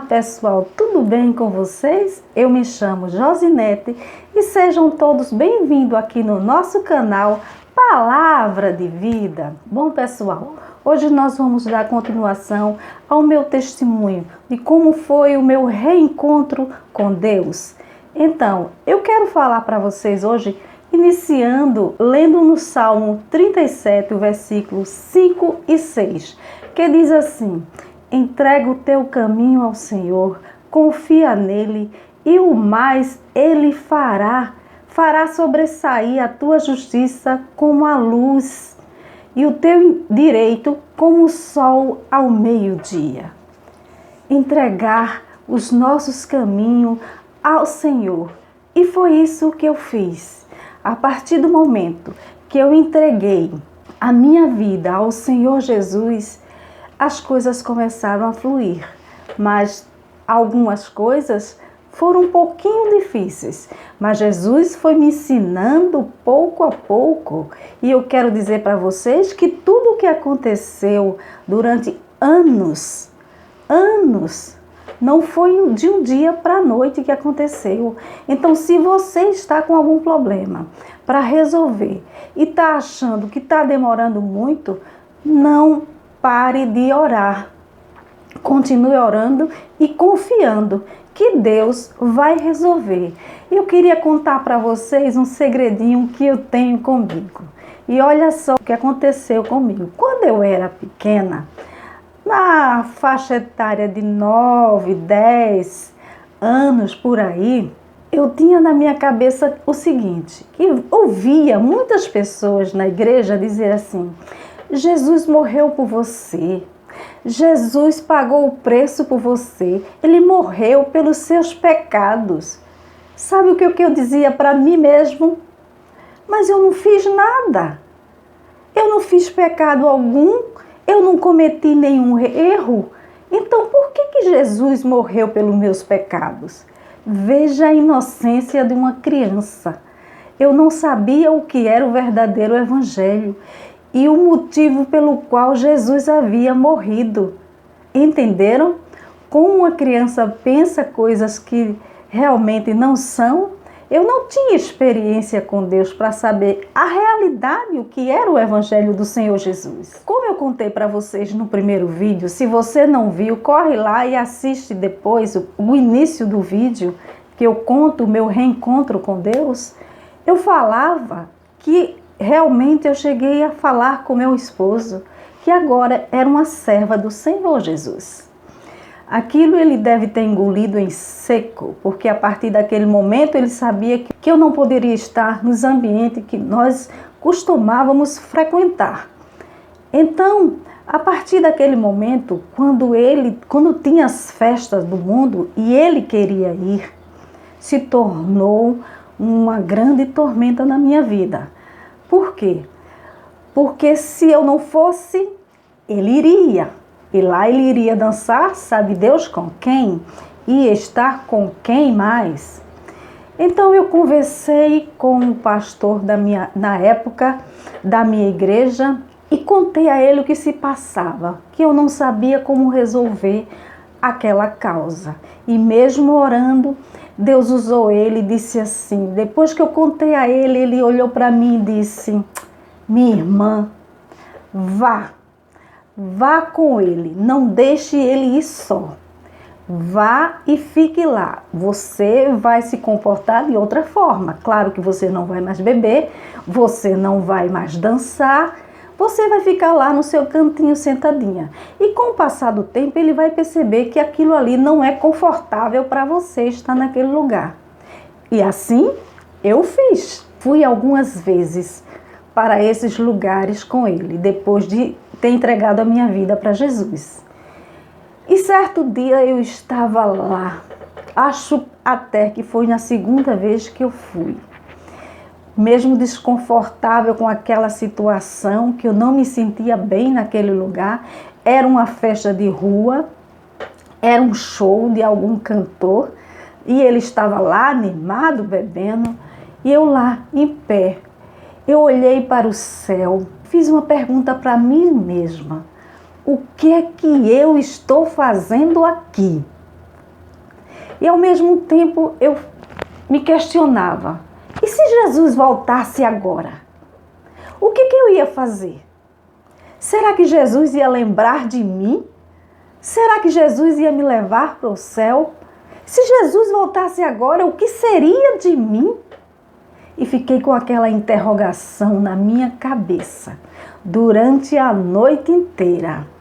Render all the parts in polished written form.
pessoal, tudo bem com vocês? Eu me chamo Josinete e sejam todos bem-vindos aqui no nosso canal Palavra de Vida. Bom pessoal, hoje nós vamos dar continuação ao meu testemunho de como foi o meu reencontro com Deus. Então, eu quero falar para vocês hoje, iniciando lendo no Salmo 37, o versículos 5 e 6, que diz assim: entrega o teu caminho ao Senhor, confia nele e o mais ele fará sobressair a tua justiça como a luz e o teu direito como o sol ao meio-dia. Entregar os nossos caminhos ao Senhor. E foi isso que eu fiz. A partir do momento que eu entreguei a minha vida ao Senhor Jesus, as coisas começaram a fluir, mas algumas coisas foram um pouquinho difíceis, mas Jesus foi me ensinando pouco a pouco, e eu quero dizer para vocês que tudo o que aconteceu durante anos, não foi de um dia para a noite que aconteceu. Então, se você está com algum problema para resolver e está achando que está demorando muito, não pare de orar. Continue orando e confiando que Deus vai resolver. Eu queria contar para vocês um segredinho que eu tenho comigo. E olha só o que aconteceu comigo. Quando eu era pequena, na faixa etária de 9, 10 anos por aí, eu tinha na minha cabeça o seguinte, que ouvia muitas pessoas na igreja dizer assim: Jesus morreu por você, Jesus pagou o preço por você, Ele morreu pelos seus pecados. Sabe o que eu dizia para mim mesmo? Mas eu não fiz nada, eu não fiz pecado algum, eu não cometi nenhum erro, então por que Jesus morreu pelos meus pecados? Veja a inocência de uma criança. Eu não sabia o que era o verdadeiro evangelho e o motivo pelo qual Jesus havia morrido. Entenderam? Como uma criança pensa coisas que realmente não são. Eu não tinha experiência com Deus para saber a realidade, o que era o evangelho do Senhor Jesus. Como eu contei para vocês no primeiro vídeo, se você não viu, corre lá e assiste depois o início do vídeo, que eu conto o meu reencontro com Deus. Eu falava que realmente eu cheguei a falar com meu esposo, que agora era uma serva do Senhor Jesus. Aquilo ele deve ter engolido em seco, porque a partir daquele momento ele sabia que eu não poderia estar nos ambientes que nós costumávamos frequentar. Então, a partir daquele momento, quando tinha as festas do mundo e ele queria ir, se tornou uma grande tormenta na minha vida. Por quê? Porque se eu não fosse, ele iria. E lá ele iria dançar, sabe Deus com quem? E estar com quem mais? Então eu conversei com o pastor na época da minha igreja e contei a ele o que se passava, que eu não sabia como resolver aquela causa. E mesmo orando, Deus usou ele e disse assim, depois que eu contei a ele, ele olhou para mim e disse: minha irmã, vá com ele, não deixe ele ir só. Vá e fique lá. Você vai se comportar de outra forma. Claro que você não vai mais beber, você não vai mais dançar, você vai ficar lá no seu cantinho sentadinha. E com o passar do tempo, ele vai perceber que aquilo ali não é confortável para você estar naquele lugar. E assim eu fiz. Fui algumas vezes para esses lugares com ele, depois de ter entregado a minha vida para Jesus. E certo dia eu estava lá, acho até que foi na segunda vez que eu fui. Mesmo desconfortável com aquela situação, que eu não me sentia bem naquele lugar, era uma festa de rua, era um show de algum cantor, e ele estava lá animado, bebendo, e eu lá em pé. Eu olhei para o céu, fiz uma pergunta para mim mesma: o que é que eu estou fazendo aqui? E ao mesmo tempo eu me questionava, e se Jesus voltasse agora? O que eu ia fazer? Será que Jesus ia lembrar de mim? Será que Jesus ia me levar para o céu? Se Jesus voltasse agora, o que seria de mim? E fiquei com aquela interrogação na minha cabeça durante a noite inteira.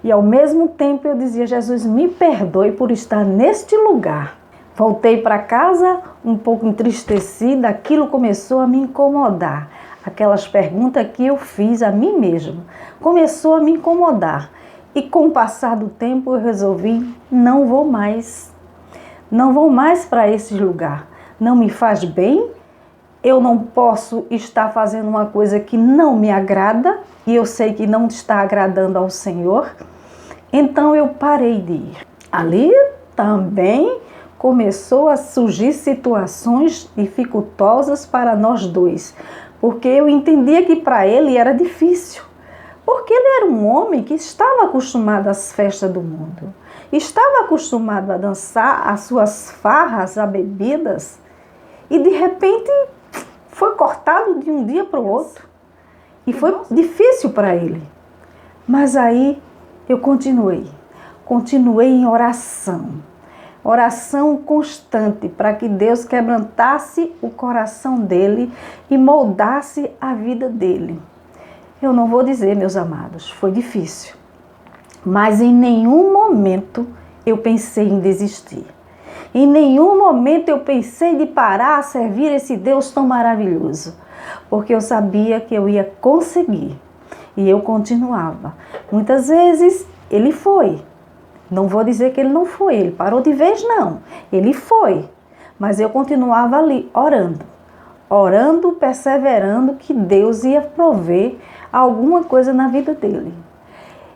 E ao mesmo tempo eu dizia, Jesus, me perdoe por estar neste lugar. Voltei para casa um pouco entristecida, aquilo começou a me incomodar. Aquelas perguntas que eu fiz a mim mesma começou a me incomodar. E com o passar do tempo eu resolvi, não vou mais para esse lugar. Não me faz bem, eu não posso estar fazendo uma coisa que não me agrada e eu sei que não está agradando ao Senhor. Então eu parei de ir. Ali também começou a surgir situações dificultosas para nós dois, porque eu entendia que para ele era difícil, porque ele era um homem que estava acostumado às festas do mundo, estava acostumado a dançar as suas farras, a bebidas, e de repente foi cortado de um dia para o outro, e foi difícil para ele. Mas aí eu continuei em oração constante para que Deus quebrantasse o coração dele e moldasse a vida dele. Eu não vou dizer, meus amados, foi difícil, mas em nenhum momento eu pensei em desistir. Em nenhum momento eu pensei de parar a servir esse Deus tão maravilhoso, porque eu sabia que eu ia conseguir e eu continuava. Muitas vezes ele foi. Não vou dizer que ele não foi, ele parou de vez, não. Ele foi, mas eu continuava ali, orando, perseverando que Deus ia prover alguma coisa na vida dele.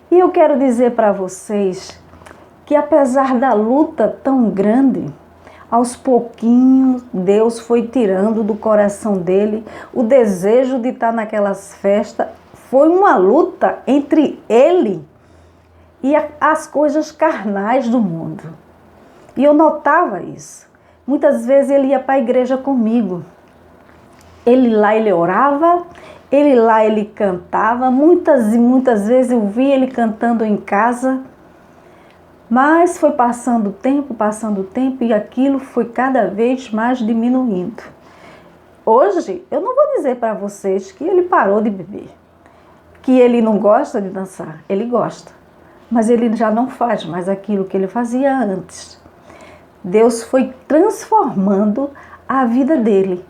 E eu quero dizer para vocês que apesar da luta tão grande, aos pouquinhos Deus foi tirando do coração dele o desejo de estar naquelas festas. Foi uma luta entre ele e as coisas carnais do mundo. E eu notava isso. Muitas vezes ele ia para a igreja comigo. Ele orava, ele cantava. Muitas e muitas vezes eu via ele cantando em casa. Mas foi passando o tempo e aquilo foi cada vez mais diminuindo. Hoje, eu não vou dizer para vocês que ele parou de beber, que ele não gosta de dançar, ele gosta. Mas ele já não faz mais aquilo que ele fazia antes. Deus foi transformando a vida dele,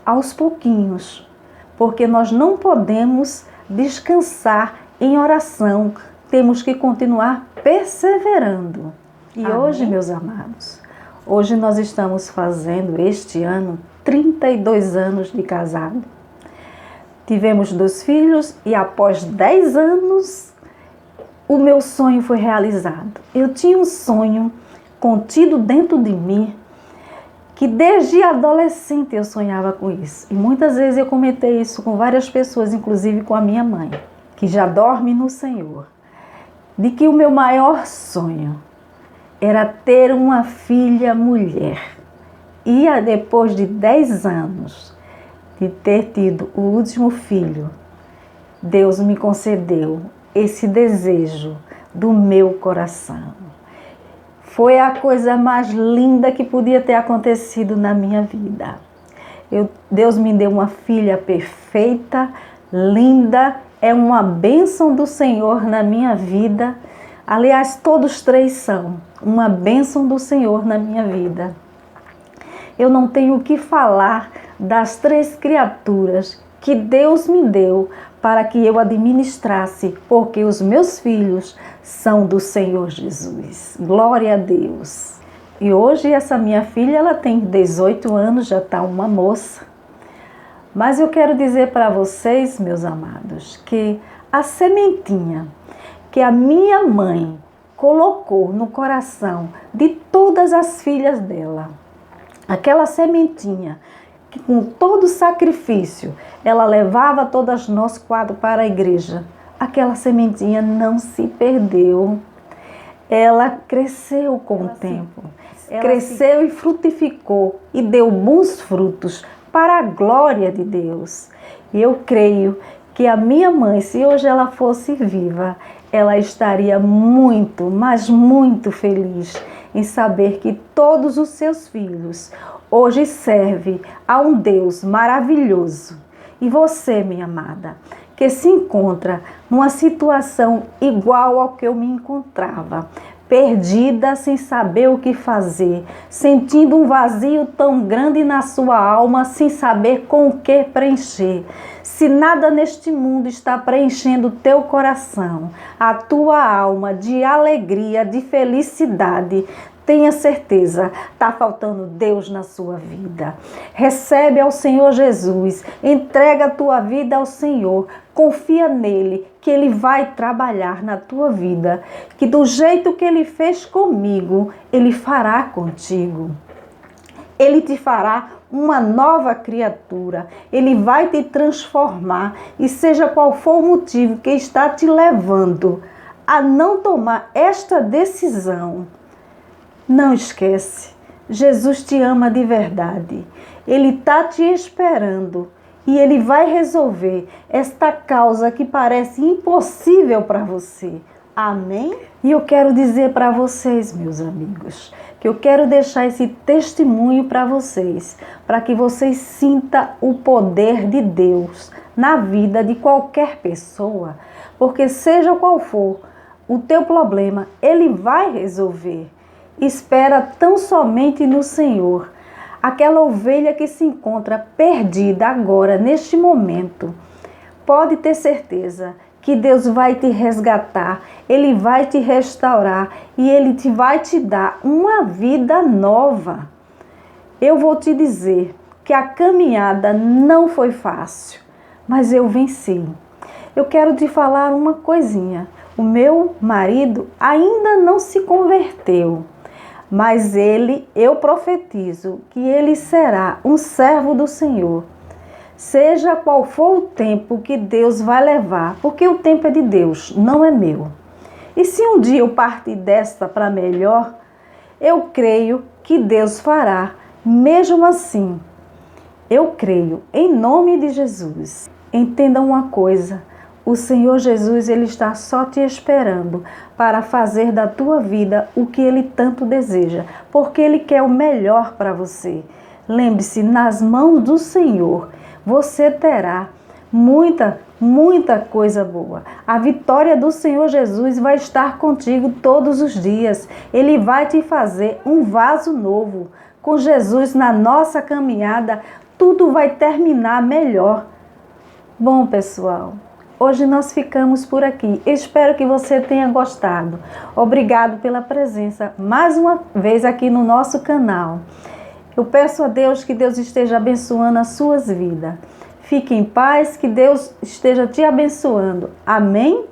aos pouquinhos, porque nós não podemos descansar em oração, temos que continuar perseverando. E Amém. Hoje, meus amados, hoje nós estamos fazendo este ano 32 anos de casado. Tivemos 2 filhos e após 10 anos, o meu sonho foi realizado. Eu tinha um sonho contido dentro de mim, que desde adolescente eu sonhava com isso. E muitas vezes eu comentei isso com várias pessoas, inclusive com a minha mãe, que já dorme no Senhor, de que o meu maior sonho era ter uma filha mulher. E depois de 10 anos de ter tido o último filho, Deus me concedeu esse desejo do meu coração. Foi a coisa mais linda que podia ter acontecido na minha vida. Deus me deu uma filha perfeita, linda, é uma bênção do Senhor na minha vida. Aliás, todos 3 são uma bênção do Senhor na minha vida. Eu não tenho o que falar das 3 criaturas que Deus me deu para que eu administrasse, porque os meus filhos são do Senhor Jesus. Glória a Deus. E hoje essa minha filha, ela tem 18 anos, já está uma moça. Mas eu quero dizer para vocês, meus amados, que a sementinha que a minha mãe colocou no coração de todas as filhas dela, aquela sementinha que com todo sacrifício ela levava todas nós 4 para a igreja, aquela sementinha não se perdeu. Ela cresceu com o tempo. cresceu e frutificou e deu bons frutos para a glória de Deus. E eu creio que a minha mãe, se hoje ela fosse viva, ela estaria muito, mas muito feliz em saber que todos os seus filhos hoje servem a um Deus maravilhoso. E você, minha amada, que se encontra numa situação igual ao que eu me encontrava, perdida, sem saber o que fazer, sentindo um vazio tão grande na sua alma, sem saber com o que preencher. Se nada neste mundo está preenchendo o teu coração, a tua alma de alegria, de felicidade, tenha certeza, está faltando Deus na sua vida. Recebe ao Senhor Jesus, entrega a tua vida ao Senhor, confia nele, que ele vai trabalhar na tua vida, que do jeito que ele fez comigo, ele fará contigo. Ele te fará uma nova criatura, ele vai te transformar, e seja qual for o motivo que está te levando a não tomar esta decisão, não esquece, Jesus te ama de verdade. Ele está te esperando e ele vai resolver esta causa que parece impossível para você. Amém? E eu quero dizer para vocês, meus amigos, que eu quero deixar esse testemunho para vocês, para que vocês sintam o poder de Deus na vida de qualquer pessoa, porque seja qual for o teu problema, ele vai resolver. Espera tão somente no Senhor. Aquela ovelha que se encontra perdida agora, neste momento, pode ter certeza que Deus vai te resgatar, ele vai te restaurar e ele vai te dar uma vida nova. Eu vou te dizer que a caminhada não foi fácil, mas eu venci. Eu quero te falar uma coisinha. O meu marido ainda não se converteu, mas eu profetizo que ele será um servo do Senhor. Seja qual for o tempo que Deus vai levar, porque o tempo é de Deus, não é meu. E se um dia eu partir desta para melhor, eu creio que Deus fará, mesmo assim. Eu creio, em nome de Jesus. Entenda uma coisa, o Senhor Jesus, ele está só te esperando para fazer da tua vida o que ele tanto deseja, porque ele quer o melhor para você. Lembre-se, nas mãos do Senhor, você terá muita coisa boa. A vitória do Senhor Jesus vai estar contigo todos os dias. Ele vai te fazer um vaso novo. Com Jesus na nossa caminhada, tudo vai terminar melhor. Bom, pessoal, hoje nós ficamos por aqui. Espero que você tenha gostado. Obrigado pela presença mais uma vez aqui no nosso canal. Eu peço a Deus que Deus esteja abençoando as suas vidas. Fique em paz, que Deus esteja te abençoando. Amém?